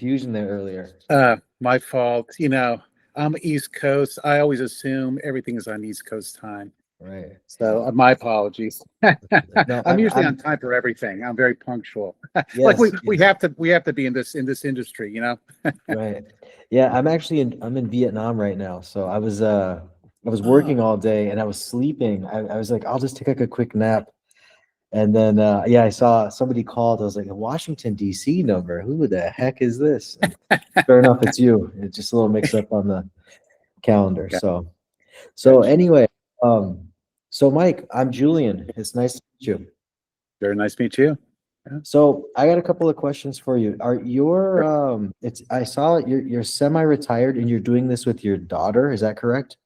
confusion there earlier. My fault. I'm East Coast. I always assume everything is on East Coast time. Right. So my apologies. No, I'm usually on I'm time for everything. I'm very punctual. Like we yes, we yes, have to we have to be in this industry, you know? right. Yeah, I'm in Vietnam right now. So I was Oh, working all day and I was sleeping. I was like, I'll just take like a quick nap. And then yeah, I saw somebody called. I was like, a Washington DC number. Who the heck is this? And sure enough, it's you. It's just a little mix up on the calendar. got, So gotcha. anyway, um, so Mike, I'm Julian. It's nice to meet you. Very nice to meet you. Yeah, So I got a couple of questions for you. Are your sure. it's I saw you're semi-retired and you're doing this with your daughter, is that correct?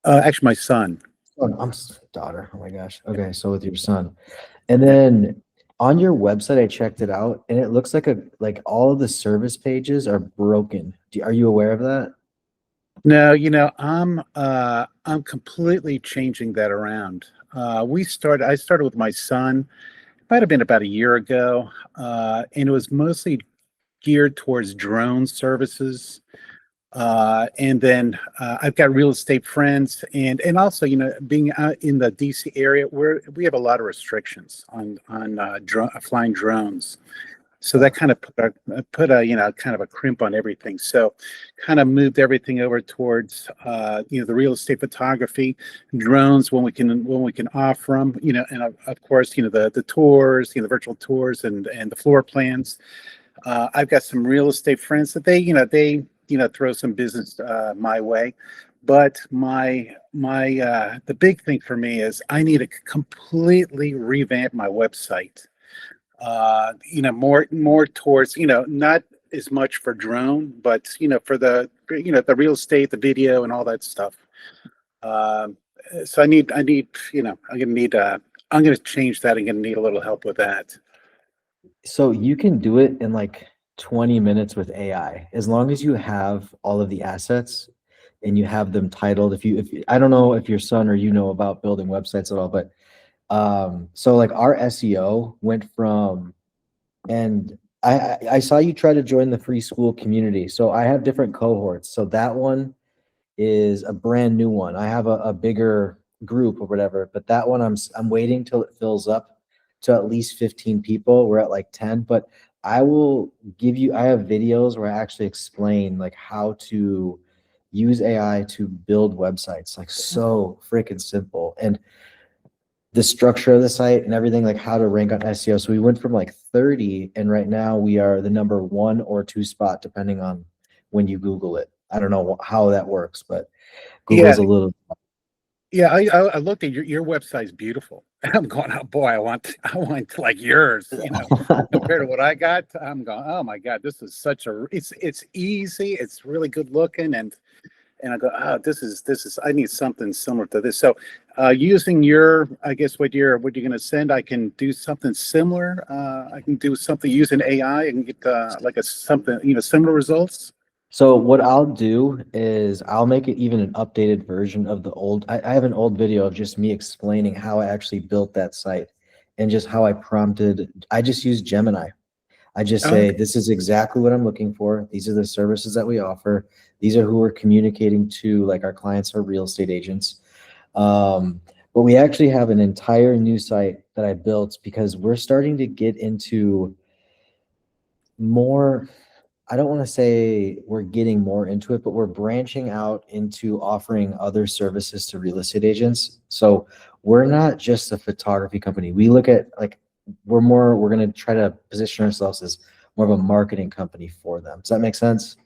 Actually, my son. Oh, daughter. Oh my gosh. Okay, so with your son. And Yeah. then on your website, I checked it out and it looks like all of the service pages are broken. Are you aware of that? No, I'm completely changing that around. I started with my son. Might have been about a year ago, and it was mostly geared towards drone services. And then I've got real estate friends, and also, being out in the DC area, where we have a lot of restrictions on flying drones. So Yeah. that kind of put a kind of a crimp on everything. So kind of moved everything over towards the real estate photography, drones when we can offer them, and of course, the tours, the virtual tours and the floor plans. I've got some real estate friends that they throw some business my way, but the big thing for me is I need to completely revamp my website. More towards, not as much for drone, but for the real estate, the video, and all that stuff. Um, so I'm gonna change that. I'm gonna need a little help with that. So you can do it in like 20 minutes with AI, as long as you have all of the assets and you have them titled. I don't know if your son or you know about building websites at all, but so like our SEO went from, and I saw you try to join the free school community. So I have different cohorts. So that one is a brand new one. I have a bigger group or whatever, but that one I'm waiting till it fills up to at least 15 people. We're at like 10, but I have videos where I actually explain like how to use AI to build websites, like so freaking simple. And the structure of the site and everything, like how to rank on SEO. So we went from like 30, and right now we are the number 1 or 2 spot, depending on when you Google it. I don't know how that works, but Yeah, Google's a little. yeah. I looked at your website's beautiful. I'm going, oh boy, I want like yours. Compared to what I got, I'm going, oh my God, this is it's easy, it's really good looking, and I go, oh, this is I need something similar to this. So, using I guess what you're going to send, I can do something similar. I can do something using AI and get like a something similar results. So what I'll do is I'll make it even an updated version of the old. I have an old video of just me explaining how I actually built that site and just how I prompted. I just use Gemini. I just Oh, say, okay. this is exactly what I'm looking for. These are the services that we offer. These are who we're communicating to, like our clients are real estate agents. Um, but we actually have an entire new site that I built because we're starting to get into more. I don't want to say we're getting more into it, but we're branching out into offering other services to real estate agents. So we're not just a photography company. We look at like we're going to try to position ourselves as more of a marketing company for them. Does that make sense?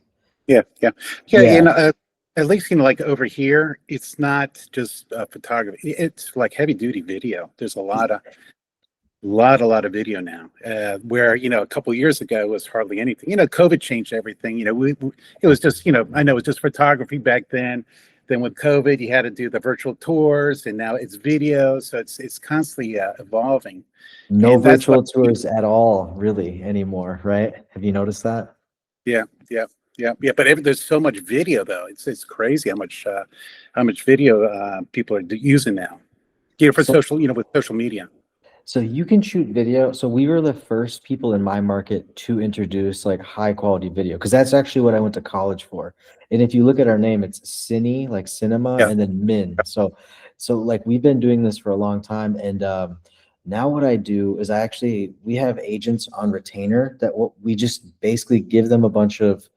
Yeah, yeah, yeah. Yeah. At least like over here, it's not just photography. It's like heavy duty video. There's a lot of video now. Where a couple years ago it was hardly anything. COVID changed everything. It was just I know it was just photography back then. Then with COVID, you had to do the virtual tours, and now it's video. So it's constantly evolving, No and that's what virtual tours at all, really, anymore, right? Have you noticed that? yeah, yeah, yeah, yeah. But there's so much video though. It's crazy how much video people are using now. For So social with social media. So you can shoot video. So we were the first people in my market to introduce like high quality video because that's actually what I went to college for. And if you look at our name, it's Cine, like cinema, Yeah. and then Min. So like we've been doing this for a long time. And now what I do is we have agents on retainer that what we just basically give them a bunch of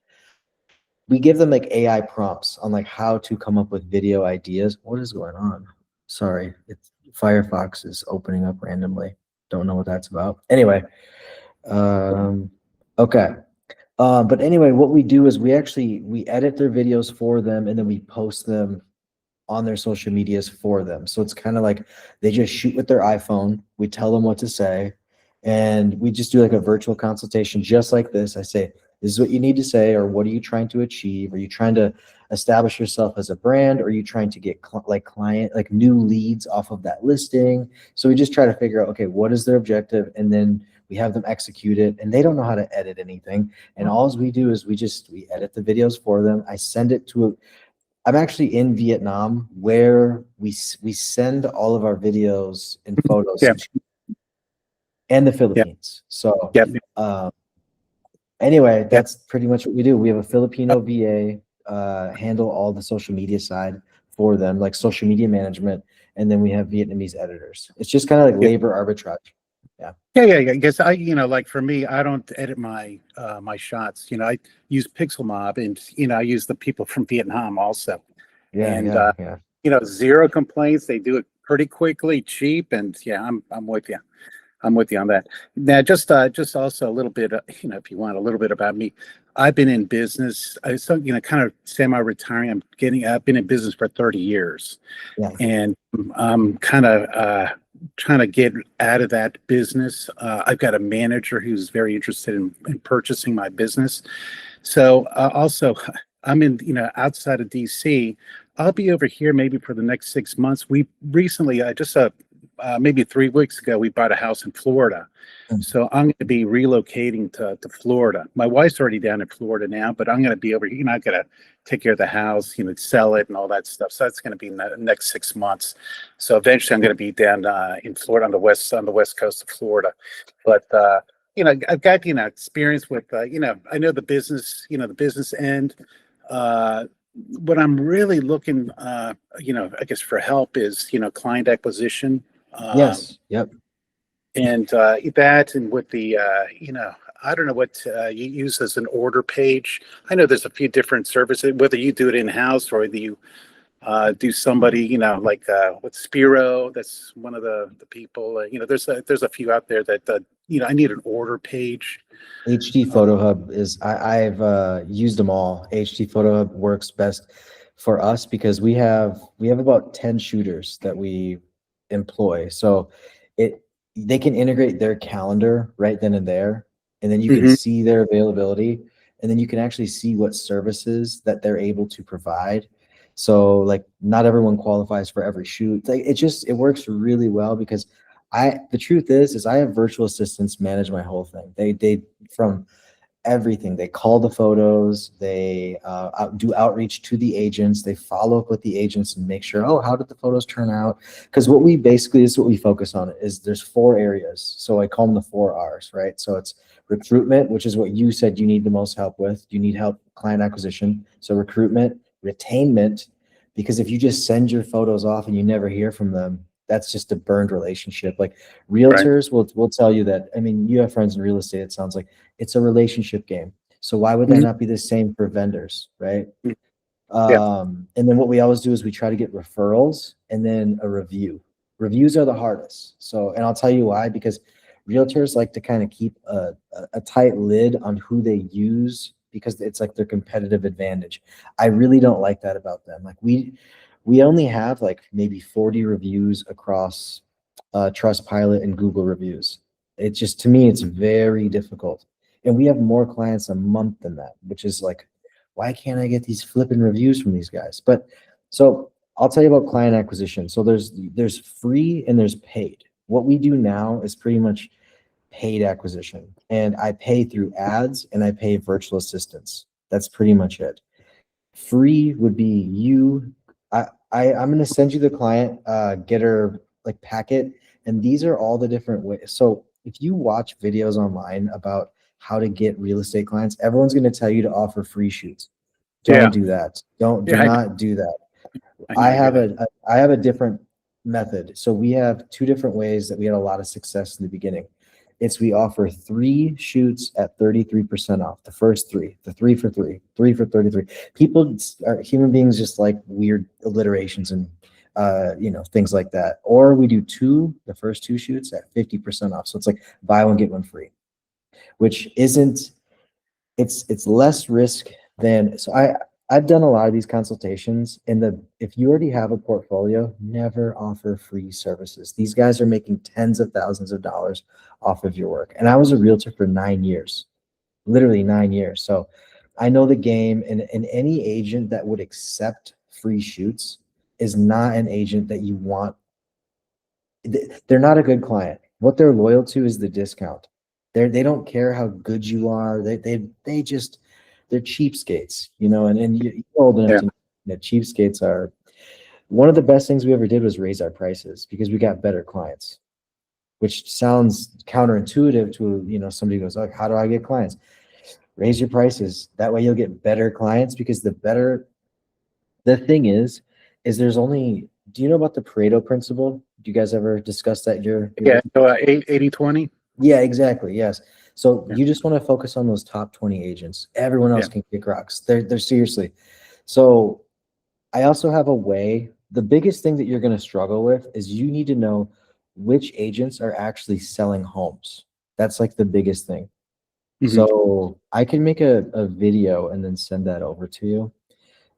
we give them like AI prompts on like how to come up with video ideas. What is going on? Sorry, it's Firefox is opening up randomly. Don't know what that's about. Anyway, um, okay. But anyway, what we do is we edit their videos for them and then we post them on their social medias for them. So it's kind of like they just shoot with their iPhone. We tell them what to say, and we just do like a virtual consultation, just like this. I say, this is what you need to say, or what are you trying to achieve? Are you trying to establish yourself as a brand? Or are you trying to get like new leads off of that listing? So we just try to figure out, okay, what is their objective? And then we have them execute it, and they don't know how to edit anything. And all we do is we edit the videos for them. I send it to I'm actually in Vietnam where we send all of our videos and photos Yeah. and the Yeah. Philippines. So Yeah. anyway, that's pretty much what we do. We have a Filipino VA handle all the social media side for them, like social media management, and then we have Vietnamese editors. It's just kind of like Yeah. labor arbitrage. Yeah. I guess like for me, I don't edit my my shots. I use Pixelmob, and I use the people from Vietnam also. And Yeah. zero complaints. They do it pretty quickly, cheap, and yeah, I'm with you. I'm with you on that. Now, just also a little bit, if you want a little bit about me, I've been in business. Kind of semi-retiring. I've been in business for 30 years, Yeah. and I'm kind of trying to get out of that business. I've got a manager who's very interested in purchasing my business. So also, I'm in, outside of DC. I'll be over here maybe for the next 6 months. We recently, maybe 3 weeks ago, we bought a house in Florida. So I'm going to be relocating to Florida. My wife's already down in Florida now, but I'm going to be over here. I got to take care of the house, sell it and all that stuff. So that's going to be in the next 6 months. So eventually I'm going to be down in Florida on the west coast of Florida. But I've got experience with I know the business end. What I'm really looking I guess for help is client acquisition. Yes. Yep. And that, and with the I don't know what you use as an order page. I know there's a few different services, whether you do it in-house or whether you do somebody like with Spiro. That's one of the people. There's a few out there that I need an order page. HD Photo Hub is I've used them all. HD Photo Hub works best for us because we have about 10 shooters that we employ. So they can integrate their calendar right then and there, and then you can see their availability, and then you can actually see what services that they're able to provide. So like not everyone qualifies for every shoot. It works really well because the truth is I have virtual assistants manage my whole thing. They from everything. They call the photos, they do outreach to the agents, they follow up with the agents and make sure, oh, how did the photos turn out? Because what we focus on is there's 4 areas. So I call them the 4 R's, right? So it's recruitment, which is what you said you need the most help with. You need help client acquisition. So recruitment, retainment, because if you just send your photos off and you never hear from them, that's just a burned relationship. Like realtors will tell you that. I mean, you have friends in real estate. It sounds like it's a relationship game. So why would that not be the same for vendors, right? And then what we always do is we try to get referrals and then a review. Reviews are the hardest. So, and I'll tell you why, because realtors like to kind of keep a tight lid on who they use because it's like their competitive advantage. I really don't like that about them. Like we only have like maybe 40 reviews across Trustpilot and Google reviews. It just, to me, it's very difficult. And we have more clients a month than that, which is like, why can't I get these flipping reviews from these guys? But so I'll tell you about client acquisition. So there's free and there's paid. What we do now is pretty much paid acquisition. And I pay through ads and I pay virtual assistants. That's pretty much it. Free would be I'm going to send you the client getter like packet, And these are all the different ways. So if you watch videos online about how to get real estate clients, everyone's going to tell you to offer free shoots. Yeah. Don't do that. Do Yeah. not do that. I hear that. I have a different method. So we have two different ways that we had a lot of success in the beginning. It's we offer 3 shoots at 33% off. The first 3, the 3 for 3, 3 for 33. People are human beings, just like weird alliterations and things like that. Or we do the first 2 shoots at 50% off. So it's like buy one, get one free, which isn't, it's less risk than, so I've done a lot of these consultations, and if you already have a portfolio, never offer free services. These guys are making tens of thousands of dollars off of your work. And I was a realtor for 9 years, literally 9 years. So I know the game, and any agent that would accept free shoots is not an agent that you want. They're not a good client. What they're loyal to is the discount. They don't care how good you are. They just, they're cheapskates, and you're old enough to know that cheapskates are. One of the best things we ever did was raise our prices because we got better clients, which sounds counterintuitive to, somebody goes, oh, how do I get clients? Raise your prices. That way you'll get better clients, because the thing is there's only, do you know about the Pareto principle? Do you guys ever discuss that? Yeah. So 80-20. Yeah, exactly. Yes. So you just want to focus on those top 20 agents. Everyone else can kick rocks. They're seriously. So I also have a way. The biggest thing that you're going to struggle with is you need to know which agents are actually selling homes. That's like the biggest thing. So I can make a video and then send that over to you.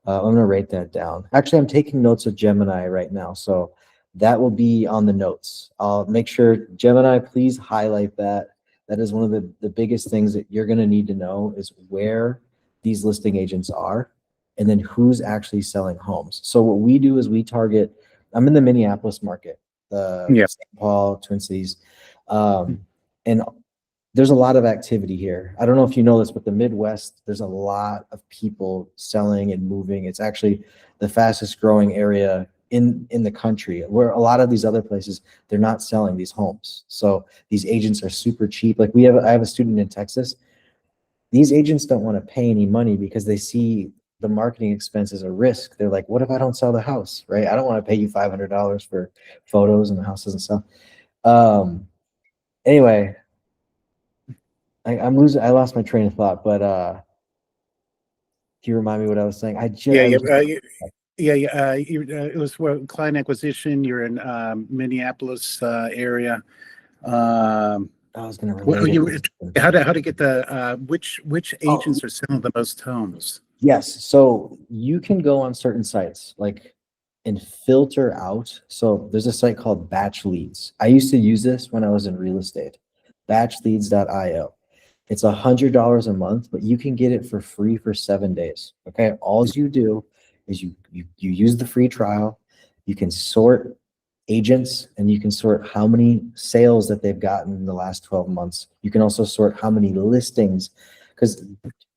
I'm going to write that down. Actually, I'm taking notes of Gemini right now. So that will be on the notes. I'll make sure, Gemini, please highlight that. That is one of the biggest things that you're going to need to know, is where these listing agents are and then who's actually selling homes. So what we do is we target, I'm in the Minneapolis market, the St. Paul, Twin Cities. And there's a lot of activity here. I don't know if you know this, but the Midwest, there's a lot of people selling and moving. It's actually the fastest growing area in the country, where a lot of these other places, they're not selling these homes. So these agents are super cheap. Like I have a student in Texas. These agents don't want to pay any money because they see the marketing expense as a risk. They're like, what if I don't sell the house, right? I don't want to pay you $500 for photos and the house doesn't sell. Anyway, I lost my train of thought, but can you remind me what I was saying? It was client acquisition. You're in Minneapolis area. I was going to relate how to get the which agents are selling the most homes? Yes, so you can go on certain sites and filter out. So there's a site called Batch Leads. I used to use this when I was in real estate. Batchleads.io. It's $100 a month, but you can get it for free for 7 days. Okay, all you do is you use the free trial. You can sort agents, and you can sort how many sales that they've gotten in the last 12 months. You can also sort how many listings, because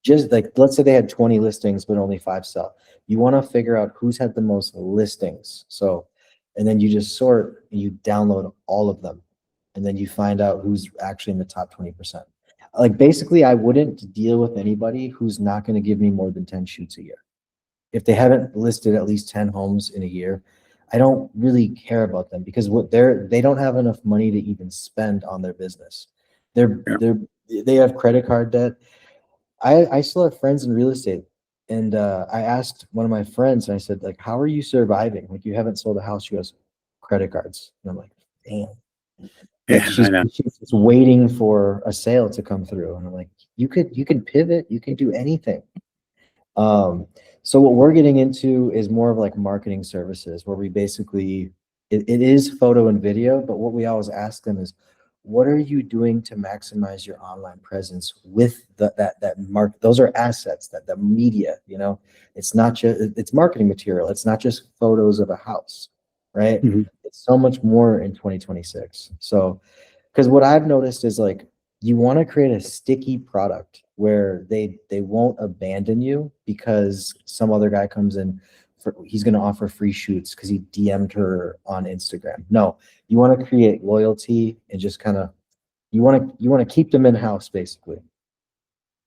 just like, let's say they had 20 listings, but only 5 sell. You want to figure out who's had the most listings. So, and then you just sort, and you download all of them, and then you find out who's actually in the top 20%. Like, basically, I wouldn't deal with anybody who's not going to give me more than 10 shoots a year. If they haven't listed at least 10 homes in a year, I don't really care about them, because they don't have enough money to even spend on their business. They have credit card debt. I still have friends in real estate, and I asked one of my friends, and I said, like, how are you surviving? Like, you haven't sold a house. She goes, credit cards. And I'm like, damn. Like, she's just waiting for a sale to come through. And I'm like, you can pivot, you can do anything. So what we're getting into is more of like marketing services, where we basically, it is photo and video, but what we always ask them is, what are you doing to maximize your online presence with those are assets, that media, it's not just, it's marketing material. It's not just photos of a house, right? It's so much more in 2026. So, because what I've noticed is, like, you want to create a sticky product where they won't abandon you because some other guy comes in he's going to offer free shoots because he DM'd her on Instagram. No, you want to create loyalty and just kind of, you want to keep them in house basically.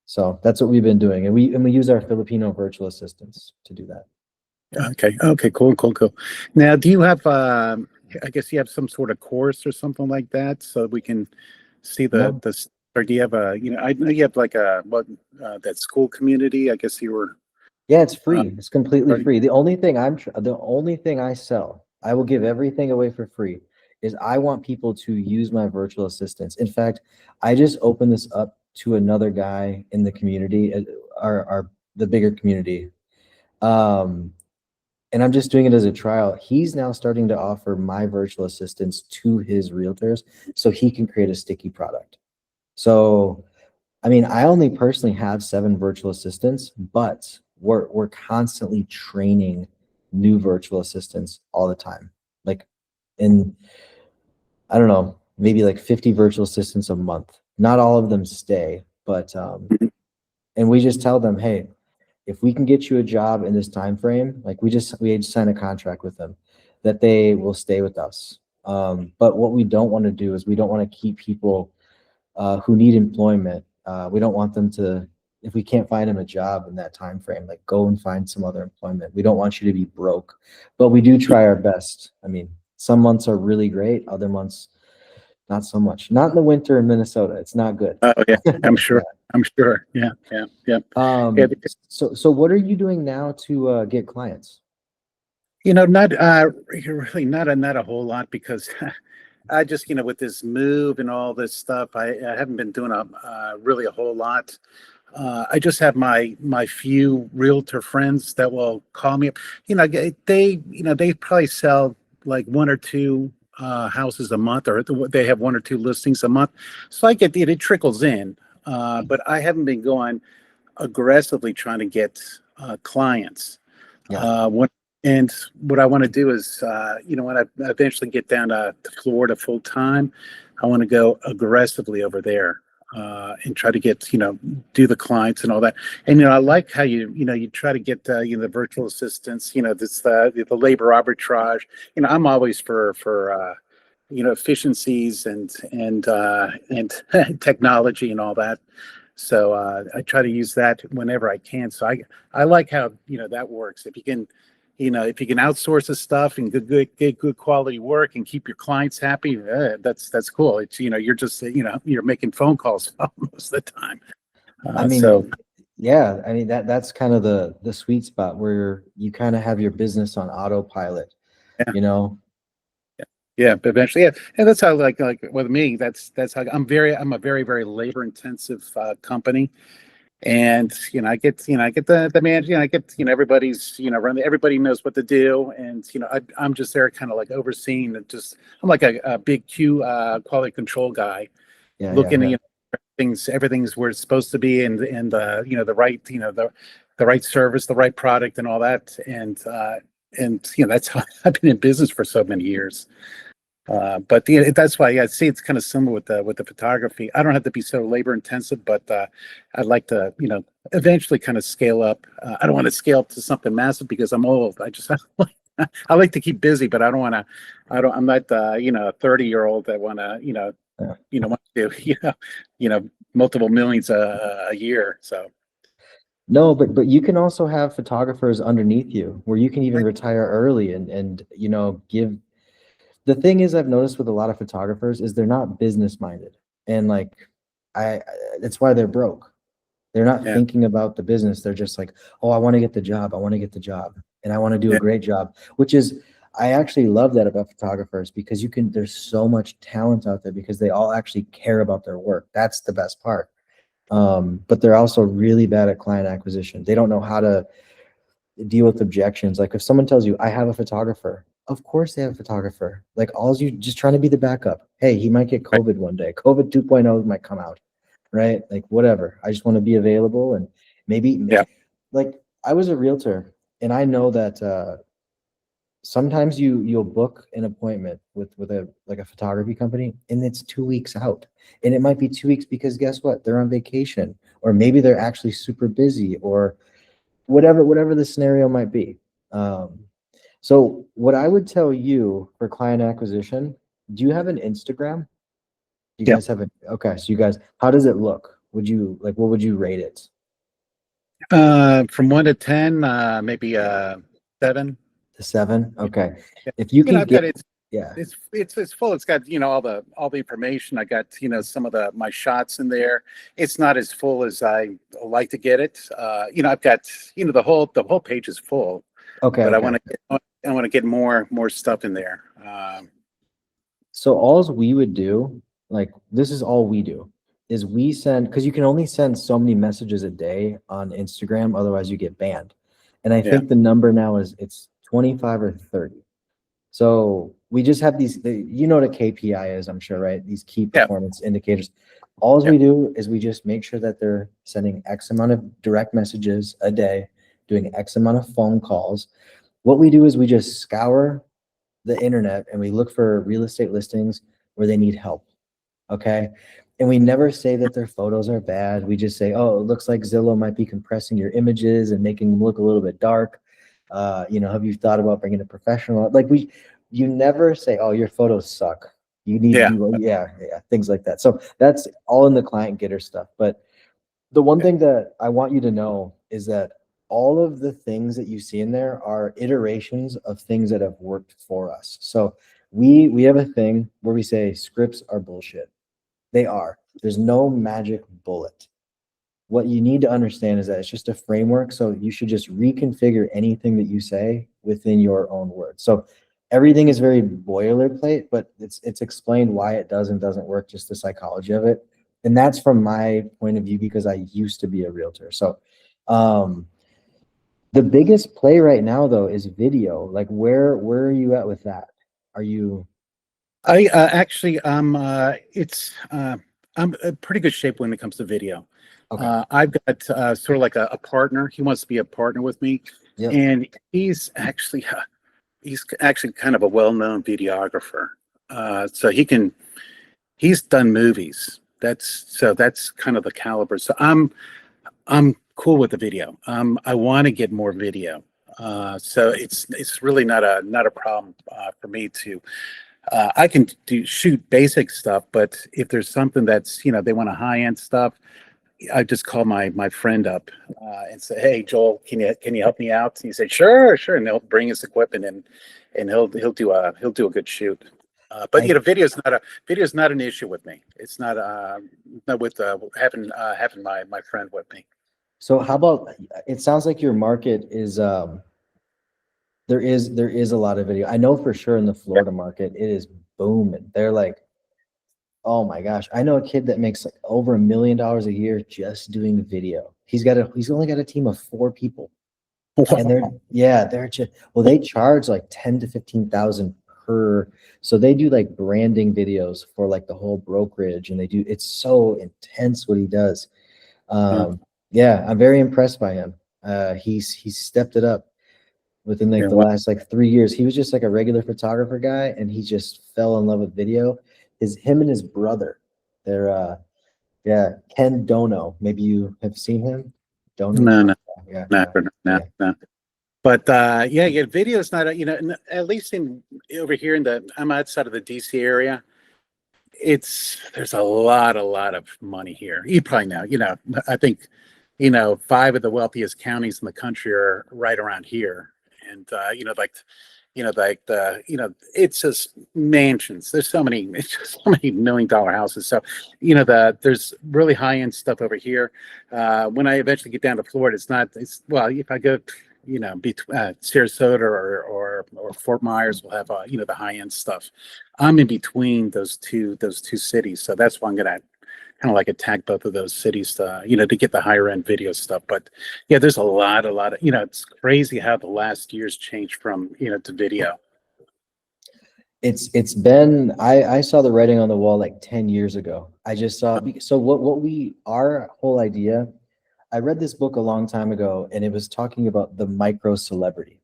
So that's what we've been doing. And we use our Filipino virtual assistants to do that. Okay, cool. Now, do you have, I guess you have some sort of course or something like that so we can see No. or do you have a, I know you have like that school community, I guess you were. Yeah, it's free. It's completely right. free. The only thing I sell, I will give everything away for free, is I want people to use my virtual assistants. In fact, I just opened this up to another guy in the community, the bigger community. And I'm just doing it as a trial. He's now starting to offer my virtual assistants to his realtors so he can create a sticky product. So, I mean, I only personally have 7 virtual assistants, but we're constantly training new virtual assistants all the time. Like I don't know, maybe like 50 virtual assistants a month. Not all of them stay, but and we just tell them, hey, if we can get you a job in this time frame, like we just sign a contract with them that they will stay with us. But what we don't want to do is we don't want to keep people who need employment. We don't want them to, if we can't find them a job in that time frame, like go and find some other employment. We don't want you to be broke, but we do try our best. I mean, some months are really great, other months not so much. Not in the winter in Minnesota. It's not good. Oh yeah, I'm sure. I'm sure. Yeah. So what are you doing now to get clients? Not really not a whole lot because I just, with this move and all this stuff, I haven't been doing really a whole lot. I just have my few realtor friends that will call me up. They probably sell like 1 or 2 houses a month, or they have 1 or 2 listings a month. So I get it trickles in, but I haven't been going aggressively trying to get clients. Yeah. And what I want to do is, when I eventually get down to Florida full time, I want to go aggressively over there and try to get, do the clients and all that. And, I like how you try to get, the virtual assistants, the labor arbitrage. I'm always for efficiencies and technology and all that. So I try to use that whenever I can. So I like how, that works. If you can, if you can outsource the stuff and get good quality work and keep your clients happy, that's cool. It's, you're just, you're making phone calls most of the time. I mean, so yeah, I mean, that's kind of the sweet spot where you kind of have your business on autopilot, yeah. Yeah, but eventually, yeah, and that's how like with me, that's how I'm a very, very labor intensive company. And I get the man, I get everybody's everybody knows what to do, and I'm just there kind of like overseeing and I'm like a big quality control guy, looking at everything's where it's supposed to be, and the right the right service, the right product, and all that, and that's how I've been in business for so many years. But that's why I see it's kind of similar with the photography. I don't have to be so labor intensive, but I'd like to eventually kind of scale up. I don't want to scale up to something massive because I'm old. I like to keep busy, but I'm not the a 30-year-old that want to multiple millions a year. So no, but you can also have photographers underneath you where you can even retire early and give. The thing is, I've noticed with a lot of photographers is they're not business minded, and like that's why they're broke. They're not thinking about the business. They're just like, oh, I want to get the job. I want to get the job, and I want to do a great job. Which is, I actually love that about photographers because there's so much talent out there because they all actually care about their work. That's the best part. But they're also really bad at client acquisition. They don't know how to deal with objections. Like if someone tells you, I have a photographer. Of course they have a photographer. Like all you just trying to be the backup. Hey, he might get COVID one day. COVID 2.0 might come out, right? Like whatever. I just want to be available and maybe like I was a realtor and I know that sometimes you'll book an appointment with a photography company and it's 2 weeks out. And it might be 2 weeks because guess what? They're on vacation or maybe they're actually super busy or whatever the scenario might be. Um, so what I would tell you for client acquisition, do you have an Instagram? Do you Yeah. guys have okay, so you guys, how does it look? Would you like, what would you rate it? From 1 to 10, maybe 7. The 7? Yeah. Okay. Yeah. If you can I've got get, it. yeah, It's full. It's got all the information. I got some of the my shots in there. It's not as full as I like to get it. I've got the whole page is full, okay, but okay. I want to get more stuff in there. So alls we would do, like this is all we do, is we send, because you can only send so many messages a day on Instagram, otherwise you get banned. And I Yeah. think the number now is it's 25 or 30. So we just have these, you know what a KPI is, I'm sure, right? These key Yeah. performance indicators. All Yeah. we do is we just make sure that they're sending X amount of direct messages a day, doing X amount of phone calls. What we do is we just scour the internet and we look for real estate listings where they need help. Okay. And we never say that their photos are bad. We just say, oh, it looks like Zillow might be compressing your images and making them look a little bit dark. Have you thought about bringing a professional? Like you never say, oh, your photos suck. You need Yeah. to, yeah, things like that. So that's all in the client getter stuff. But the one thing that I want you to know is that all of the things that you see in there are iterations of things that have worked for us. So we have a thing where we say scripts are bullshit. They are. There's no magic bullet. What you need to understand is that it's just a framework. So you should just reconfigure anything that you say within your own words. So everything is very boilerplate, but it's explained why it does and doesn't work, just the psychology of it. And that's from my point of view because I used to be a realtor. So the biggest play right now though is video. Like where are you at with that? Are you I actually I'm in pretty good shape when it comes to video. okay? I've got sort of like a partner. He wants to be a partner with me, Yep. and he's actually kind of a well-known videographer. So he's done movies. That's kind of the caliber. So I'm cool with the video. I want to get more video. So it's really not a problem for me to. I can shoot basic stuff, but if there's something that's they want a high end stuff, I just call my friend up and say, "Hey, Joel, can you help me out?" And he said, "Sure, sure," and they'll bring his equipment in, and he'll do a good shoot. But I video's not an issue with me. It's not with having my friend with me. so how about it sounds like your market is there is a lot of video. I know for sure in the Florida market it is booming. They're like, oh my gosh, I know a kid that makes like over $1 million a year just doing video. He's only got a team of 4 people. And they charge like 10 to 15,000 per. So they do like branding videos for like the whole brokerage, and it's so intense what he does. Yeah, I'm very impressed by him. He's stepped it up within like Yeah, the well, last like 3 years. He was just like a regular photographer guy, and he just fell in love with video. Him and his brother, they're yeah, Ken Dono. Maybe you have seen him. Dono. no, no, Yeah, no, yeah, no, yeah. no. But yeah, video is not at least over here I'm outside of the DC area. There's a lot of money here. You probably know, I think, 5 of the wealthiest counties in the country are right around here. And, it's just mansions. There's so many, it's just so many $1 million houses. So, there's really high end stuff over here. When I eventually get down to Florida, well, if I go, between Sarasota or Fort Myers will have, the high end stuff. I'm in between those two cities. So that's why I'm going to kind of like attack both of those cities to get the higher end video stuff. But yeah, there's a lot of, it's crazy how the last year's changed from, to video. It's been I saw the writing on the wall like 10 years ago. I just saw so our whole idea. I read this book a long time ago, and it was talking about the micro celebrity,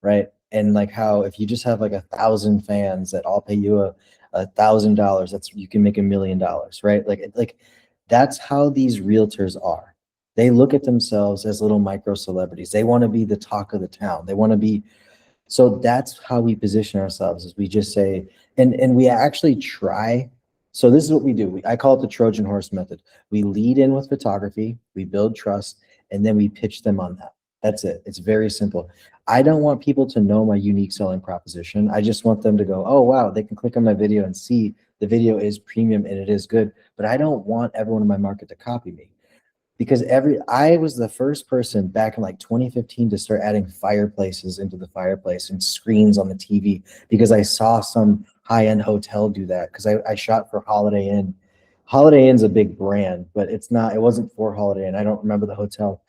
right? And like how if you just have like 1,000 fans that all pay you $1,000, you can make $1 million, right? Like that's how these realtors are. They look at themselves as little micro celebrities. They want to be the talk of the town. They want to be, so that's how we position ourselves, is we just say, and we actually try. So this is what we do. I call it the Trojan horse method. We lead in with photography, we build trust, and then we pitch them on that. That's it. It's very simple. I don't want people to know my unique selling proposition. I just want them to go, oh, wow, they can click on my video and see the video is premium and it is good. But I don't want everyone in my market to copy me, because I was the first person back in like 2015 to start adding fireplaces into the fireplace and screens on the TV, because I saw some high-end hotel do that, because I shot for Holiday Inn. Holiday Inn's a big brand, but it wasn't for Holiday Inn. I don't remember the hotel.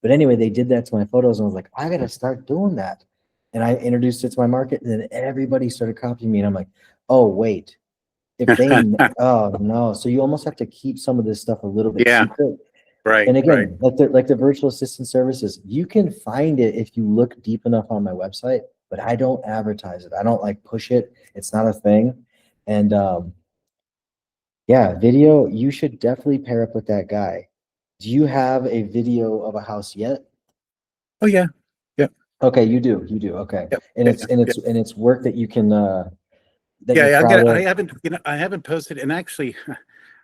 But anyway, they did that to my photos, and I was like, I gotta start doing that. And I introduced it to my market, and then everybody started copying me. And I'm like, oh, wait, if they, oh no. So you almost have to keep some of this stuff a little bit Yeah. secret. Right. And right. again, like the virtual assistant services, you can find it if you look deep enough on my website, but I don't advertise it. I don't like push it. It's not a thing. And yeah, video, you should definitely pair up with that guy. Do you have a video of a house yet? Oh yeah. Okay, you do. Okay. Yep. And it's work that you can that Yeah, you're yeah, proud I of. haven't, I haven't posted, and actually,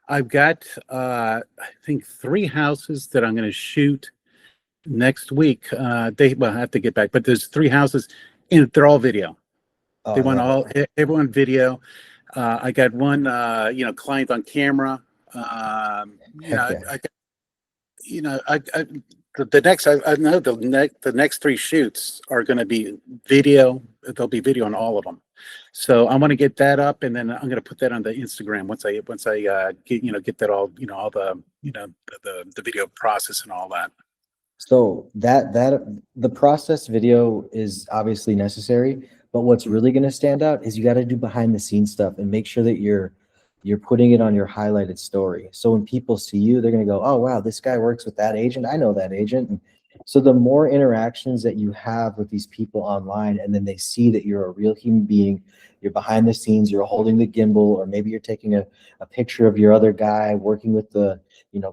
I've got, I think 3 houses that I'm going to shoot next week. Well, I have to get back, but there's 3 houses, and they're all video. Oh, They I want love it. everyone video. I got one, client on camera. You know, Heck yeah. I got, the next, I know the next 3 shoots are going to be video. There'll be video on all of them. So I want to get that up, and then I'm going to put that on the Instagram once I get that all, all the, the video process and all that. So that the process video is obviously necessary, but what's really going to stand out is you got to do behind the scenes stuff and make sure that you're putting it on your highlighted story. So when people see you, they're going to go, oh wow, this guy works with that agent. I know that agent. And so the more interactions that you have with these people online, and then they see that you're a real human being, you're behind the scenes, you're holding the gimbal, or maybe you're taking a picture of your other guy working with the,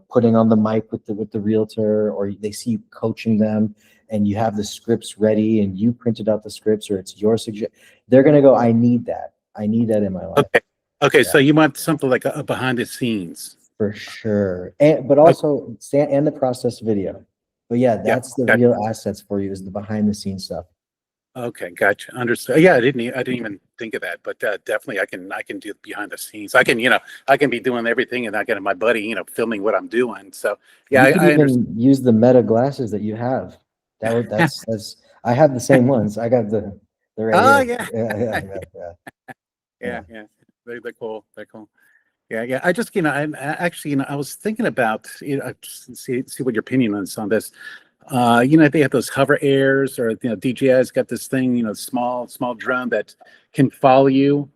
putting on the mic with the realtor, or they see you coaching them and you have the scripts ready and you printed out the scripts, or it's your suggestion. They're going to go, I need that. I need that in my life. Okay. Yeah. So you want something like a behind the scenes. For sure. But also, and the process video. But yeah, that's the real assets for you, is the behind the scenes stuff. Okay, gotcha. Understood. Yeah, I didn't even think of that, but definitely I can do behind the scenes. I can be doing everything, and I got my buddy, filming what I'm doing. So yeah, you could even use the Meta glasses that you have. That's I have the same ones. I got the right here. Yeah. They're cool. They're cool. Yeah. I just, I was thinking about, see what your opinion is on this. They have those hover airs, or DJI's got this thing, small drone that can follow you,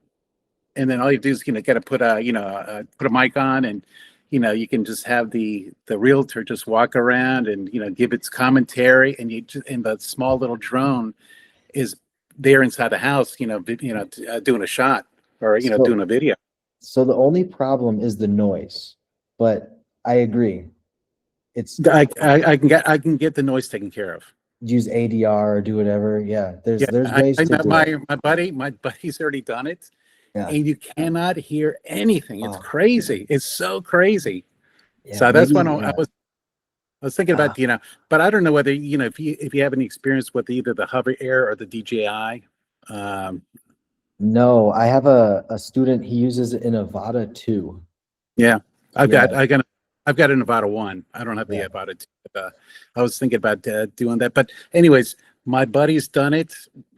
and then all you do is got to put a mic on, and you can just have the realtor just walk around and give its commentary, and the small little drone is there inside the house, doing a shot, or doing a video. So the only problem is the noise, but I agree. I can get the noise taken care of. Use ADR or do whatever. Yeah, there's ways to do it. My buddy's already done it. Yeah. And you cannot hear anything. It's crazy. It's so crazy. Yeah, so that's when I was thinking about, but I don't know whether, if you have any experience with either the Hover Air or the DJI. No, I have a student, he uses it in Avata 2. Yeah. I've got an Avata 1. I don't have the Avata 2. But, I was thinking about doing that. But anyways, my buddy's done it,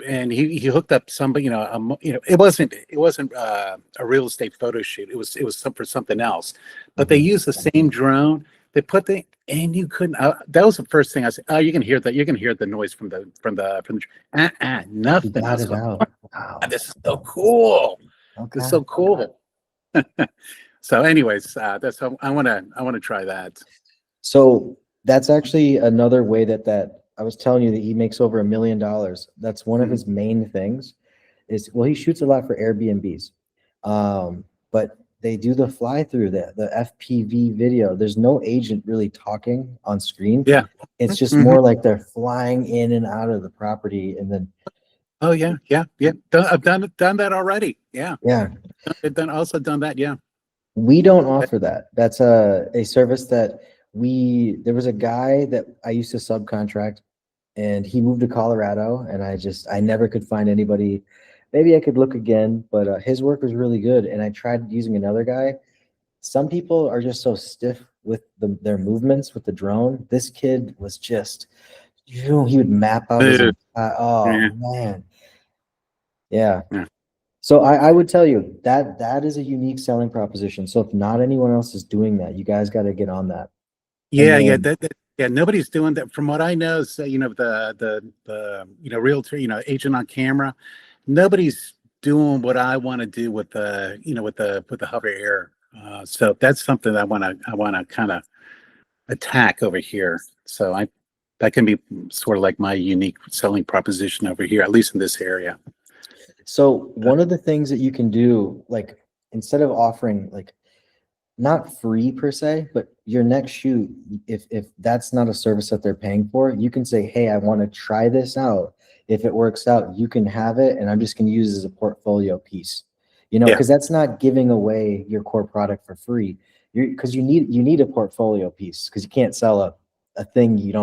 and he hooked up somebody, it wasn't a real estate photo shoot. It was for something else, but they used the same drone. They put and you couldn't. That was the first thing I said. Oh, you can hear that. You can hear the noise from the nothing. You got it out. Wow. This is so cool. Okay. It's so cool. So, anyways, that's how I want to try that. So that's actually another way that I was telling you that he makes over $1 million. That's one of his main things. He shoots a lot for Airbnbs, but they do the fly through the FPV video. There's no agent really talking on screen. Yeah. It's just Mhm. more like they're flying in and out of the property, and then Oh yeah, yeah, yeah. I've done that already. Yeah, yeah, I've done that. Yeah. we don't offer that. That's a service that there was a guy that I used to subcontract, and he moved to Colorado, and I never could find anybody. Maybe I could look again, but his work was really good, and I tried using another guy. Some people are just so stiff with their movements with the drone. This kid was just, he would map out his, Dude, oh yeah, man. Yeah. yeah, So I would tell you that that is a unique selling proposition. So if not anyone else is doing that, you guys got to get on that. And yeah, yeah. then, Yeah. Nobody's doing that. From what I know, so, the realtor, agent on camera. Nobody's doing what I want to do with the with the hover air. So that's something that I want to kind of attack over here. So that can be sort of like my unique selling proposition over here, at least in this area. so one of the things that you can do, like instead of offering like not free per se, but your next shoot, if that's not a service that they're paying for, you can say, hey, I want to try this out. If it works out, you can have it, and I'm just going to use it as a portfolio piece. Yeah. Because that's not giving away your core product for free. Because you need a portfolio piece, because you can't sell a thing you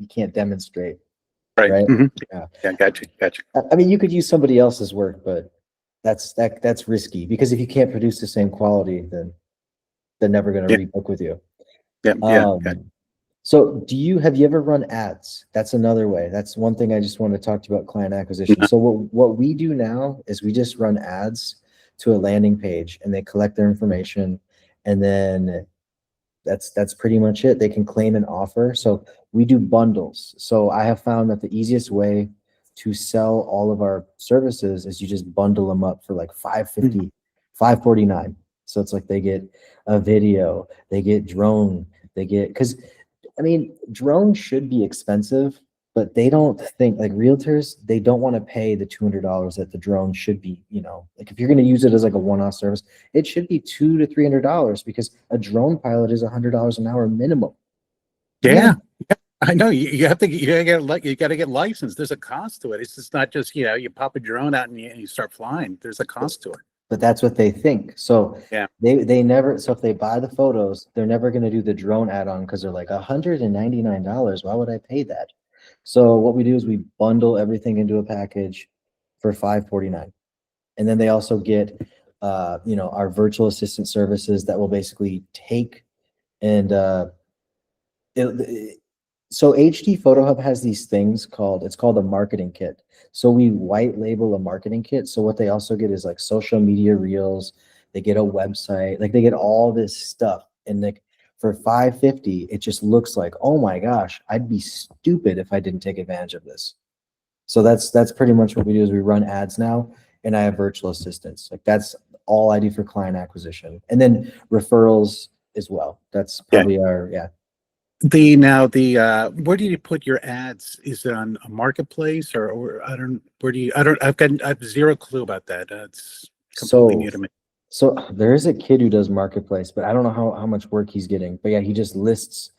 can't demonstrate, Right. right? Mhm. Yeah. Yeah. Gotcha. Gotcha. I mean, you could use somebody else's work, but that's risky, because if you can't produce the same quality, then they're never going to Yeah. rebook with you. Yeah. Yeah. Gotcha. So have you ever run ads? That's another way. That's one thing I just want to talk to you about, client acquisition. So what we do now is we just run ads to a landing page, and they collect their information, and then that's pretty much it. They can claim an offer. So we do bundles. So I have found that the easiest way to sell all of our services is you just bundle them up for like 550, 549. So it's like they get a video, they get drone, because I mean, drones should be expensive, but they don't think, like realtors, they don't want to pay the $200 that the drone should be, like if you're going to use it as like a one-off service, it should be $200 to $300, because a drone pilot is $100 an hour minimum. Yeah. I know you have to you got to get licensed. There's a cost to it. It's just not just you pop a drone out and you start flying. There's a cost to it. But that's what they think. So Yeah. they never, so if they buy the photos, they're never going to do the drone add-on, because they're like $199. Why would I pay that? So what we do is we bundle everything into a package for $549. And then they also get our virtual assistant services that will basically take and so HD Photo Hub has these things it's called a marketing kit. So we white label a marketing kit. So what they also get is like social media reels. They get a website, like they get all this stuff. And like for $550, it just looks like, oh my gosh, I'd be stupid if I didn't take advantage of this. So that's pretty much what we do, is we run ads now, and I have virtual assistants. Like that's all I do for client acquisition. And then referrals as well. That's probably yeah. Where do you put your ads? Is it on a marketplace or I have zero clue about that. It's completely new to me. So there is a kid who does marketplace, but I don't know how much work he's getting. But yeah, he just lists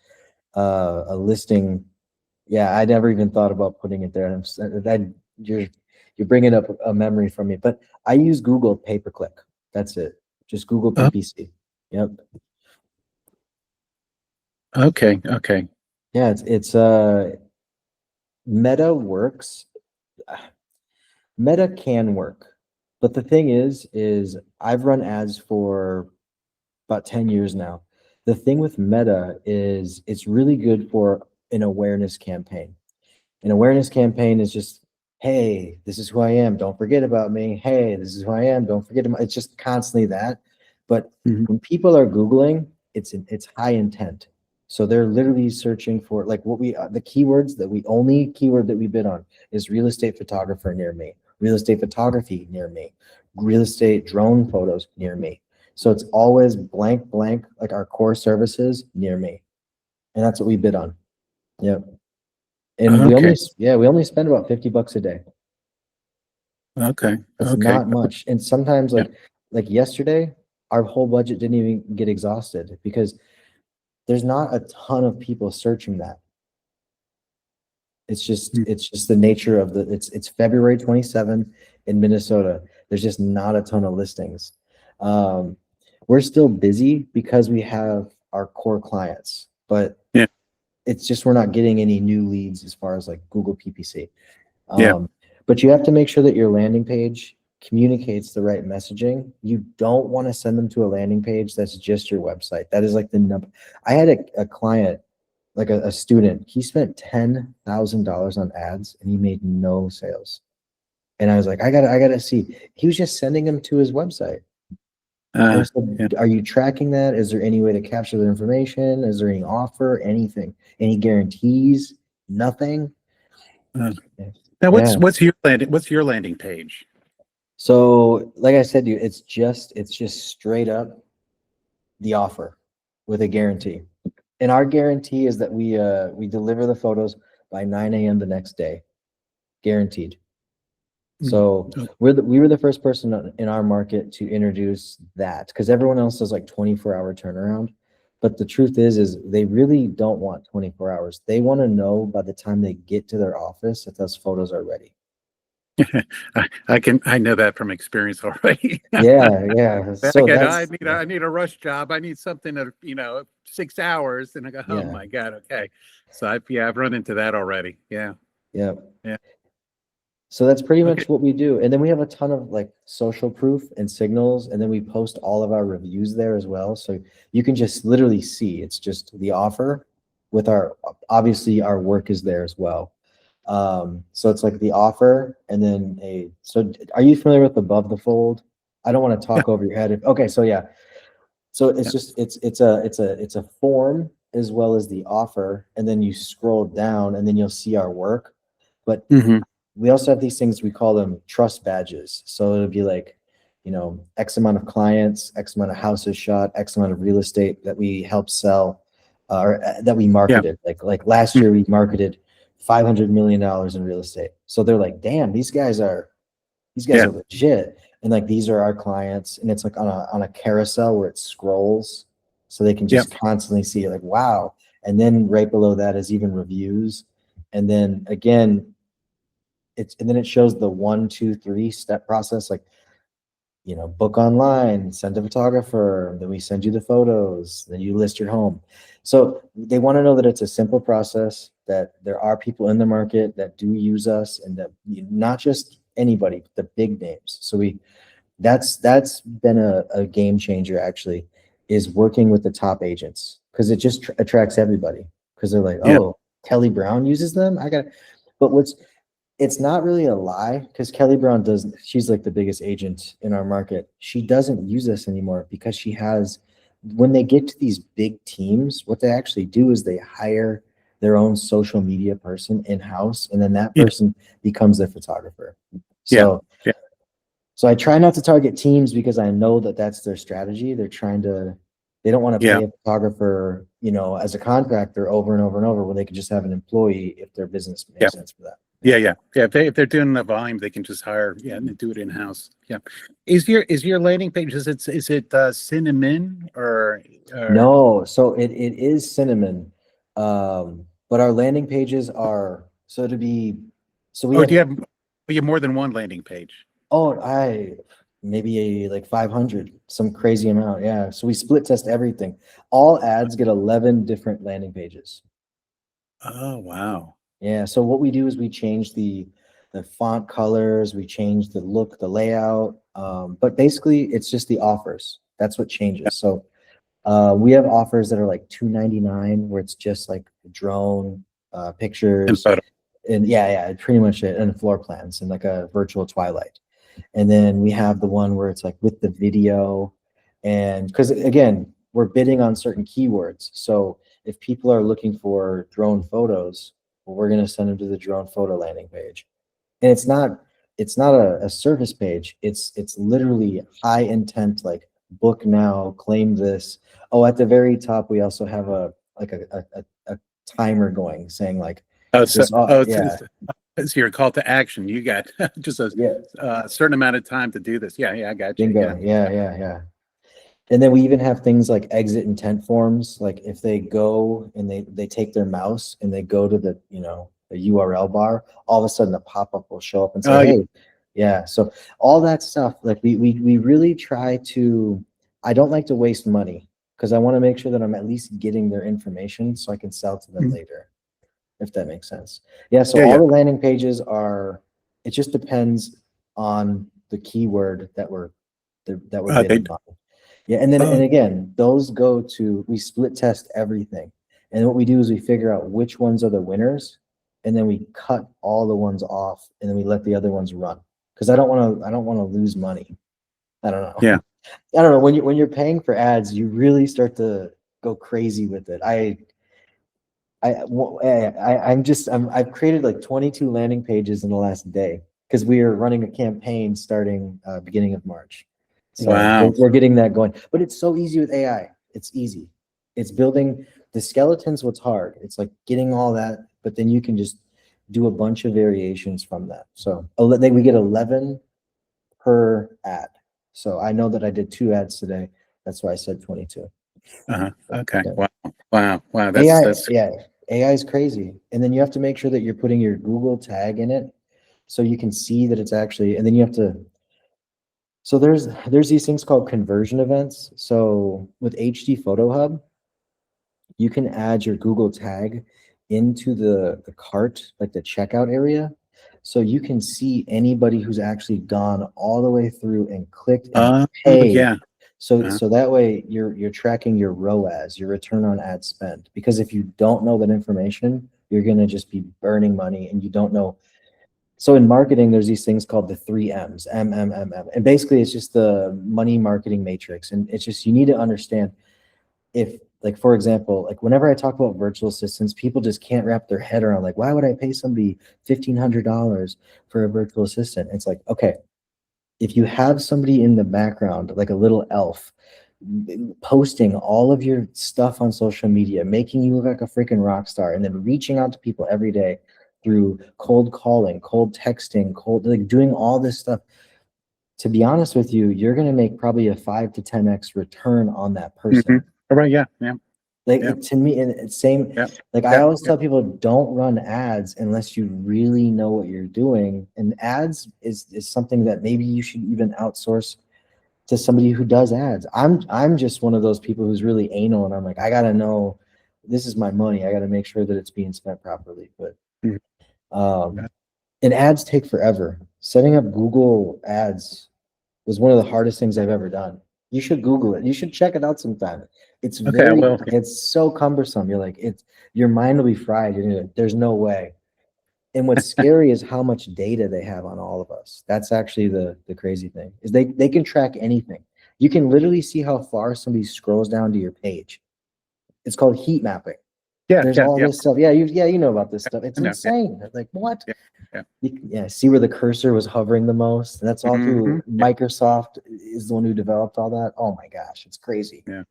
a listing. Yeah, I never even thought about putting it there. You're bringing up a memory from me. But I use Google pay-per-click. That's it. Just Google PPC. Yep. Okay. Okay. Yeah, it's Meta works. Meta can work. But the thing is I've run ads for about 10 years now. The thing with Meta is it's really good for an awareness campaign. An awareness campaign is just, hey, this is who I am. Don't forget about me. Hey, this is who I am. Don't forget about. It's just constantly that. But when people are Googling, it's high intent. So they're literally searching for like the keywords only keyword that we bid on is real estate photographer near me, real estate photography near me, real estate drone photos near me. So it's always blank, like our core services near me. And that's what we bid on. Yep. And we only spend about $50 a day. Okay. That's not much. And sometimes like yesterday, our whole budget didn't even get exhausted because there's not a ton of people searching that. It's just the nature of it's February 27th in Minnesota. There's just not a ton of listings. We're still busy because we have our core clients, but Yeah. it's just we're not getting any new leads as far as like Google PPC. Yeah. But you have to make sure that your landing page communicates the right messaging. You don't want to send them to a landing page that's just your website. That is like the number. I had a client, like a student, he spent $10,000 on ads and he made no sales. And I was like, I gotta see. He was just sending them to his website. And I said, are you tracking that? Is there any way to capture the information? Is there any offer? Anything? Any guarantees? Nothing. Now, what's your landing page? So, like I said, it's just straight up the offer with a guarantee. And our guarantee is that we deliver the photos by 9 a.m. the next day, guaranteed. So we were the first person in our market to introduce that because everyone else does like 24-hour turnaround. But the truth is they really don't want 24 hours. They want to know by the time they get to their office that those photos are ready. I know that from experience already. Yeah. So I need a rush job. I need something that 6 hours, and I go, oh my God, okay. So I've run into that already. Yeah. So that's pretty much what we do. And then we have a ton of like social proof and signals, and then we post all of our reviews there as well. So you can just literally see it's just the offer with obviously our work is there as well. So it's like the offer and then so are you familiar with above the fold? I don't want to talk over your head. So it's just, it's a form as well as the offer. And then you scroll down and then you'll see our work. But we also have these things, we call them trust badges. So it'll be like, X amount of clients, X amount of houses shot, X amount of real estate that we help sell, or that we marketed. Like last year we marketed $500 million in real estate. So they're like, damn, these guys are legit. And like, these are our clients. And it's like on a carousel where it scrolls. So they can just constantly see it like, wow. And then right below that is even reviews. And then again, it shows the 1, 2, 3 step process, like, book online, send a photographer, then we send you the photos, then you list your home. So they want to know that it's a simple process, that there are people in the market that do use us, and that not just anybody, but the big names. So that's been a game changer actually, is working with the top agents, because it just attracts everybody, because they're like, oh, Kelly Brown uses them. It's not really a lie, because Kelly Brown she's like the biggest agent in our market. She doesn't use us anymore because when they get to these big teams, what they actually do is they hire their own social media person in-house, and then that person becomes their photographer. So I try not to target teams because I know that that's their strategy. They don't want to pay a photographer, as a contractor over and over and over, when they could just have an employee if their business makes sense for that. If they're doing the volume, they can just hire and do it in house. Is your landing page, is it Cinnamon or no? So it is Cinnamon, but our landing pages are do you have more than one landing page? Maybe like 500, some crazy amount. Yeah. So we split test everything. All ads get 11 different landing pages. Oh, wow. Yeah. So what we do is we change the font colors, we change the look, the layout. But basically it's just the offers. That's what changes. So we have offers that are like $2.99, where it's just like drone pictures and pretty much it, and floor plans and like a virtual twilight. And then we have the one where it's like with the video, and because again, we're bidding on certain keywords. So if people are looking for drone photos, well, we're going to send them to the drone photo landing page. And it's not a service page. It's literally high intent, like book now, claim this. Oh, at the very top, we also have a timer going saying like, it's your call to action. You got just a certain amount of time to do this. I got you. Bingo. Yeah. And then we even have things like exit intent forms. Like if they go and they take their mouse and they go to the, the URL bar, all of a sudden a pop-up will show up and say, Oh, yeah. hey, yeah. So all that stuff, like we really try to, I don't like to waste money because I want to make sure that I'm at least getting their information so I can sell to them Mhm. later, if that makes sense. Yeah. So Yeah, all yeah. the landing pages it just depends on the keyword that we're They, bidding on. Yeah, and then oh, and again, we split test everything. And what we do is we figure out which ones are the winners, and then we cut all the ones off, and then we let the other ones run. Because I don't want to lose money. I don't know. yeah. I don't know. When you're paying for ads, you really start to go crazy with it. I've created like 22 landing pages in the last day because we are running a campaign starting beginning of March. So Wow. we're getting that going, but it's so easy with AI. It's easy. It's building the skeletons. What's hard? It's like getting all that, but then you can just do a bunch of variations from that. So then we get 11 per ad. So I know that I did 2 ads today. That's why I said 22. Okay. Yeah. Wow. AI, That's yeah, AI is crazy. And then you have to make sure that you're putting your Google tag in it so you can see that it's actually, and then you have to, so there's these things called conversion events. So with HD Photo Hub, you can add your Google tag into the cart, like the checkout area. So you can see anybody who's actually gone all the way through and clicked and paid. yeah. So Uh-huh. so that way you're tracking your ROAS, your return on ad spend. Because if you don't know that information, you're gonna just be burning money and you don't know. So in marketing, there's these things called the 3 M's, M, M, M, M. And basically it's just the money marketing matrix. And it's just you need to understand if, like, for example, like whenever I talk about virtual assistants, people just can't wrap their head around, like, why would I pay somebody $1,500 for a virtual assistant? It's like, okay, if you have somebody in the background, like a little elf, posting all of your stuff on social media, making you look like a freaking rock star, and then reaching out to people every day through cold calling, cold texting, like doing all this stuff. To be honest with you, you're going to make probably a 5 to 10x return on that person. All right. Yeah. Yeah. Like Yeah. to me, and it's same. Yeah. Like I Yeah. always tell people, don't run ads unless you really know what you're doing. And ads is something that maybe you should even outsource to somebody who does ads. I'm just one of those people who's really anal, and I'm like, I gotta know, this is my money. I gotta make sure that it's being spent properly. But Mhm. and ads take forever. Setting up Google ads was one of the hardest things I've ever done. You should Google it. You should check it out sometime. Okay. I will. It's so cumbersome. You're like, your mind will be fried. There's no way. And what's scary is how much data they have on all of us. That's actually the crazy thing, is they can track anything. You can literally see how far somebody scrolls down to your page. It's called heat mapping. Yeah. There's Yeah. all Yeah. this stuff. You know about this stuff. It's I know. Yeah. insane. Like, what? Yeah. Yeah. Yeah, see where the cursor was hovering the most. And that's all Hmm. through Microsoft is the one who developed all that. Oh my gosh, it's crazy. Yeah.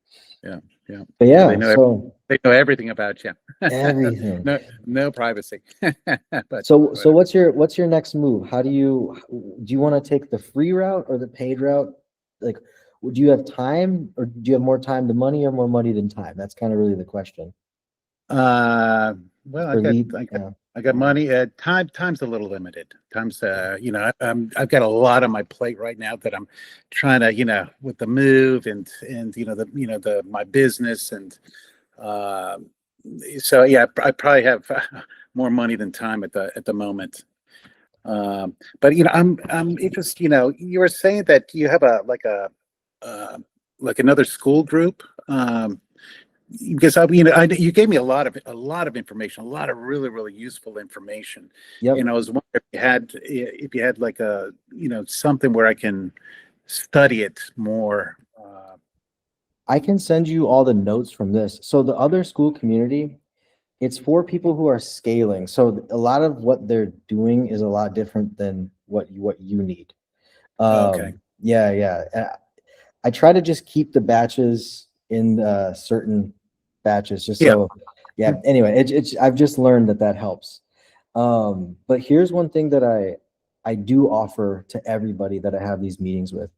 Yeah. Yeah. But So yeah, so they know everything about you. everything. No privacy. But So whatever. what's your next move? Do you want to take the free route or the paid route? Like, do you have time, or do you have more time than money, or more money than time? That's kind of really the question. Well, For lead, yeah. I got money. Time's a little limited. I've got a lot on my plate right now that I'm trying to, with the move and my business and uh, so yeah, I probably have more money than time at the moment. But I'm interested. You were saying that you have uh, like another school group. Because you gave me a lot of information, a lot of really really useful information, and Yep. I was wondering if you had like something where I can study it more. I can send you all the notes from this. So the other school community, it's for people who are scaling. So a lot of what they're doing is a lot different than what you need. Okay. Yeah, yeah. I try to just keep the batches in certain batches, just Yeah. so. Yeah. Anyway, I've just learned that helps. But here's one thing that I do offer to everybody that I have these meetings with.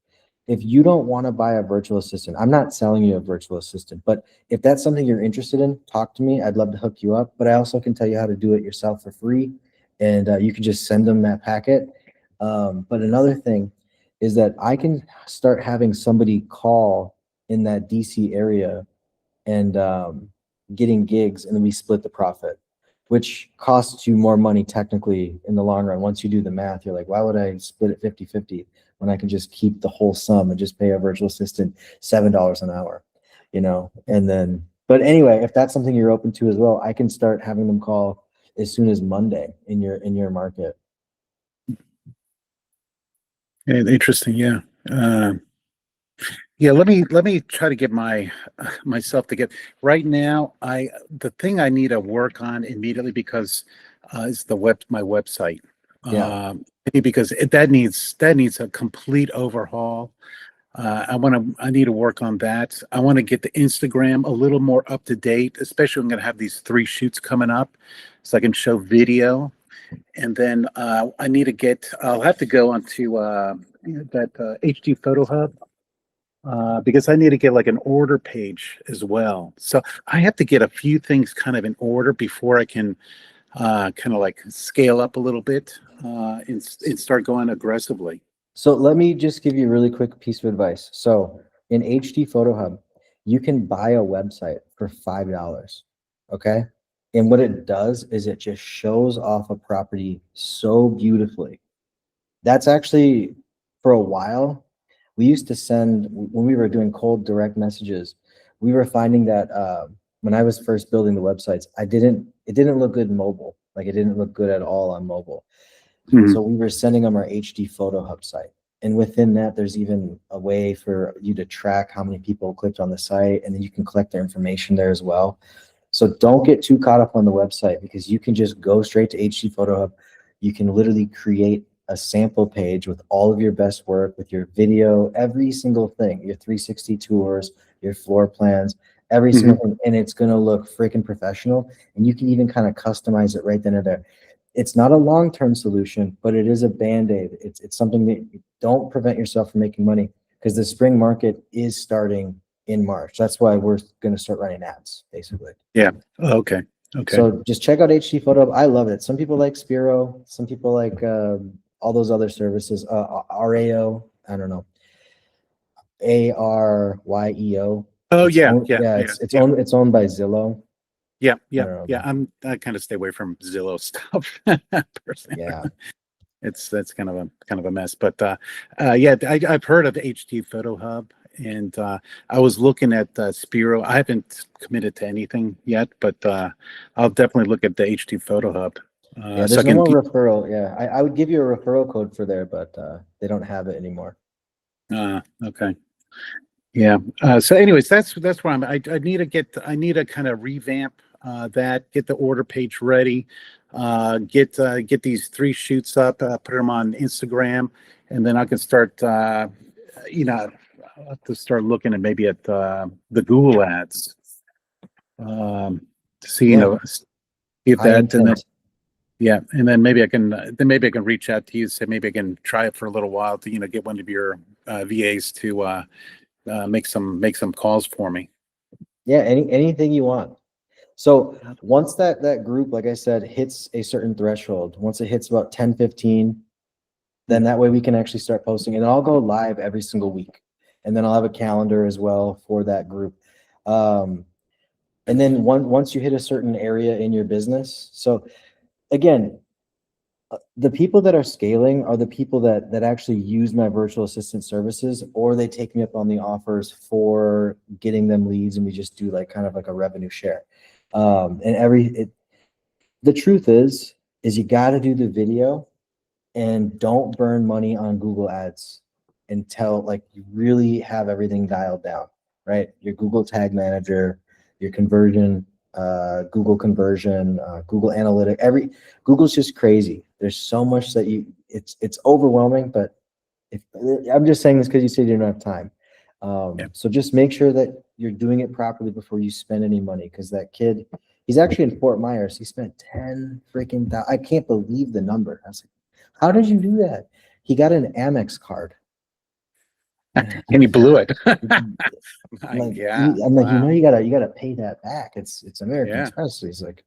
if you don't want to buy a virtual assistant, I'm not selling you a virtual assistant, but if that's something you're interested in, talk to me. I'd love to hook you up, but I also can tell you how to do it yourself for free. And you can just send them that packet. But another thing is that I can start having somebody call in that DC area and getting gigs, and then we split the profit, which costs you more money technically in the long run. Once you do the math, you're like, why would I split it 50-50 when I can just keep the whole sum and just pay a virtual assistant $7 an hour, you know? And then, but anyway, if that's something you're open to as well, I can start having them call as soon as Monday in your market. Interesting. Yeah. Yeah. Let me try to get myself together. Right now, the thing I need to work on immediately because is my website. Yeah. Because that needs a complete overhaul. I need to work on that. I want to get the Instagram a little more up to date, especially I'm going to have these 3 shoots coming up so I can show video. And then I'll have to go onto that HD Photo Hub because I need to get like an order page as well. So I have to get a few things kind of in order before I can kind of like scale up a little bit and start going aggressively. So let me just give you a really quick piece of advice. So in HD Photo Hub, you can buy a website for $5. Okay. And what it does is it just shows off a property so beautifully. That's actually, for a while, we used to send, when we were doing cold direct messages, we were finding that when I was first building the websites, it didn't look good mobile. Like it didn't look good at all on mobile. So we were sending them our HD Photo Hub site. And within that, there's even a way for you to track how many people clicked on the site, and then you can collect their information there as well. So don't get too caught up on the website because you can just go straight to HD Photo Hub. You can literally create a sample page with all of your best work, with your video, every single thing, your 360 tours, your floor plans, every single thing, and it's going to look freaking professional. And you can even kind of customize it right then and there. It's not a long-term solution, but it is a Band-Aid. It's something that you don't prevent yourself from making money because the spring market is starting in March. That's why we're going to start running ads, basically. Yeah. Okay. Okay. So just check out HD Photo. I love it. Some people like Spiro. Some people like all those other services. RAO. I don't know. ARYEO. Oh It's yeah. owned, Yeah. it's owned by Zillow. Yeah. I kind of stay away from Zillow stuff personally. Yeah. That's kind of a mess. But yeah, I've heard of HD Photo Hub, and I was looking at Spiro. I haven't committed to anything yet, but I'll definitely look at the HD Photo Hub. Yeah, there's no more referral. Yeah, I would give you a referral code for there, but they don't have it anymore. Okay. Yeah. So anyways, that's where I'm. I need to kind of revamp that, get the order page ready, get these 3 shoots up, put them on Instagram, and then I can start. I'll have to start looking at maybe at the Google ads to see if that and then, yeah, and then maybe I can reach out to you, say maybe I can try it for a little while to get one of your VAs to make some calls for me. Yeah, anything you want. So once that group, like I said, hits a certain threshold, once it hits about 10, 15, then that way we can actually start posting, and I'll go live every single week. And then I'll have a calendar as well for that group. And then once you hit a certain area in your business, so again, the people that are scaling are the people that actually use my virtual assistant services, or they take me up on the offers for getting them leads, and we just do like kind of like a revenue share. The truth is you got to do the video, and don't burn money on Google ads until like you really have everything dialed down, right? Your Google Tag Manager, your conversion, Google conversion, Google Analytics, Google's just crazy. There's so much that it's overwhelming, but I'm just saying this because you said you don't have time. So just make sure that you're doing it properly before you spend any money, because that kid, he's actually in Fort Myers. He spent 10 freaking thousand. I can't believe the number. I was like, how did you do that? He got an Amex card. And he blew it. My Like, God. I'm like, Wow. you gotta pay that back. It's American Yeah. Express. He's like,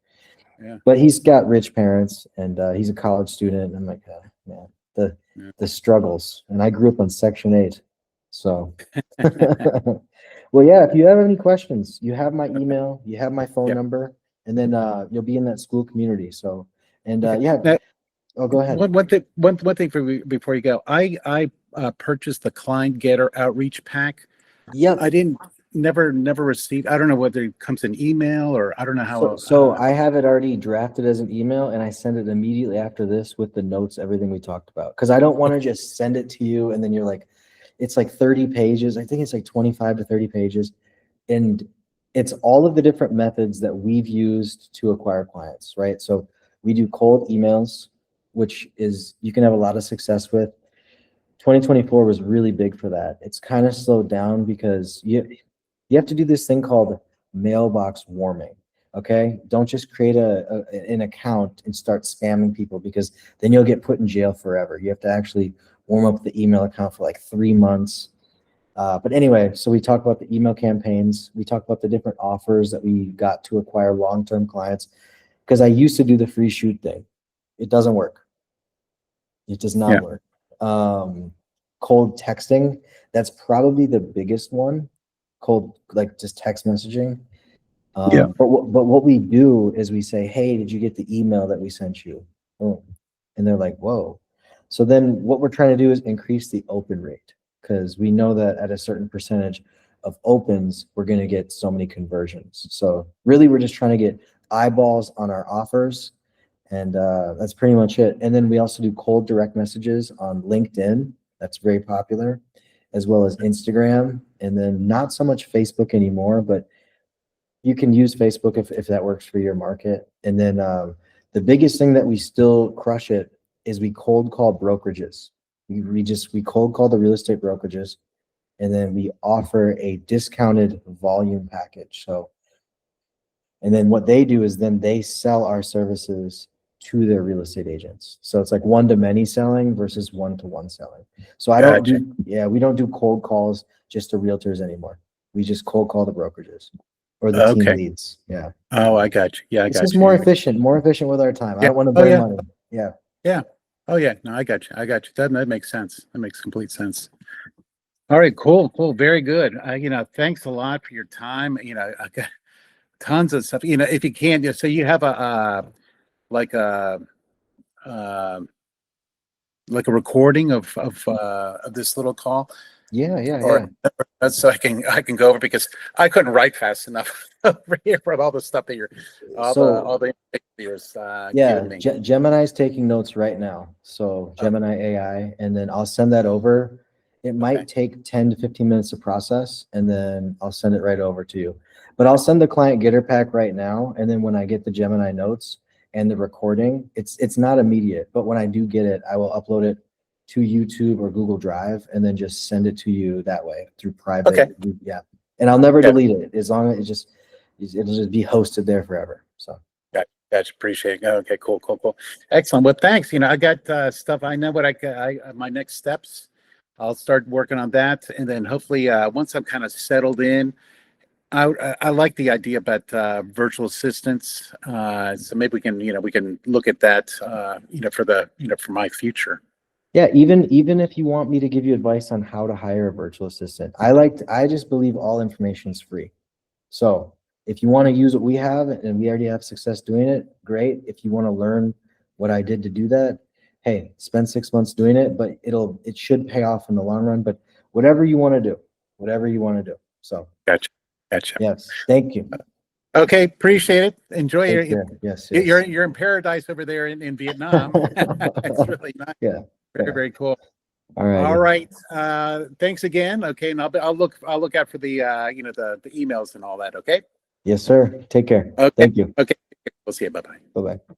Yeah. but he's got rich parents and he's a college student. I'm like, man, the Yeah. the struggles. And I grew up on Section 8, so. Well, yeah. If you have any questions, you have my email, you have my phone Yeah. number, and then you'll be in that school community. So, and Okay. yeah. Now, Oh, go ahead. one thing before you go, I purchased the Client Getter Outreach Pack. Yep. I didn't never received. I don't know whether it comes in email or I don't know how. So I have it already drafted as an email and I send it immediately after this with the notes, everything we talked about. Because I don't want to just send it to you and then you're like, it's like 30 pages. I think it's like 25 to 30 pages. And it's all of the different methods that we've used to acquire clients, right? So we do cold emails, which is you can have a lot of success with. 2024 was really big for that. It's kind of slowed down because you have to do this thing called mailbox warming. Okay, don't just create an account and start spamming people because then you'll get put in jail forever. You have to actually warm up the email account for like 3 months. But anyway, so we talk about the email campaigns. We talk about the different offers that we got to acquire long-term clients. Because I used to do the free shoot thing. It doesn't work. It does not Yeah. work. Cold texting, that's probably the biggest one. Cold, like just text messaging. Yeah. But what we do is we say, hey, did you get the email that we sent you? Boom. And they're like, whoa. So then what we're trying to do is increase the open rate because we know that at a certain percentage of opens, we're going to get so many conversions. So really, we're just trying to get eyeballs on our offers. And that's pretty much it. And then we also do cold direct messages on LinkedIn. That's very popular, as well as Instagram. And then not so much Facebook anymore, but you can use Facebook if that works for your market. And then the biggest thing that we still crush it is we cold call brokerages. We cold call the real estate brokerages, and then we offer a discounted volume package. So, and then what they do is then they sell our services to their real estate agents. So it's like one-to-many selling versus one-to-one selling. So I don't Gotcha. we don't do cold calls just to realtors anymore. We just cold call the brokerages or the team Okay. leads. Yeah. Oh, I got you. Yeah, I It's got just you. more efficient with our time. I Yeah. don't want to Oh, burn yeah. money. Yeah. Yeah. Oh, yeah. No, I got you. That makes sense. That makes complete sense. All right. Cool. Cool. Very good. Thanks a lot for your time. I got tons of stuff. If you can, so you have like a uh, like a recording of this little call, Yeah. Yeah. or Yeah. that's so I can go over because I couldn't write fast enough over here from all the stuff that all So the information you're yeah, giving me. Gemini's taking notes right now. So Oh, Gemini AI, and then I'll send that over. It might okay. take 10 to 15 minutes to process, and then I'll send it right over to you. But I'll send the client getter pack right now, and then when I get the Gemini notes and the recording, it's not immediate, but when I do get it, I will upload it to YouTube or Google Drive, and then just send it to you that way through private. Okay. Yeah, and I'll never Okay. delete it as long as it'll just be hosted there forever. So. Gotcha. Appreciate it. Okay, cool. Excellent. Well, thanks. I got stuff. I know what my next steps. I'll start working on that. And then hopefully, once I'm kind of settled in, I like the idea about virtual assistants. So maybe we can look at that, for my future. Yeah, even if you want me to give you advice on how to hire a virtual assistant, I just believe all information is free. So if you want to use what we have and we already have success doing it, great. If you want to learn what I did to do that, hey, spend 6 months doing it, but it should pay off in the long run. But whatever you want to do, whatever you want to do. So Gotcha. yes, thank you. Okay, appreciate it. Enjoy Take it. care. Yes, You're in paradise over there in Vietnam. It's really nice. Yeah. Very cool. All right. All right. Thanks again. Okay, and I'll look out for the the emails and all that. Okay. Yes, sir. Take care. Okay. Thank you. Okay. We'll see you. Bye bye. Bye-bye.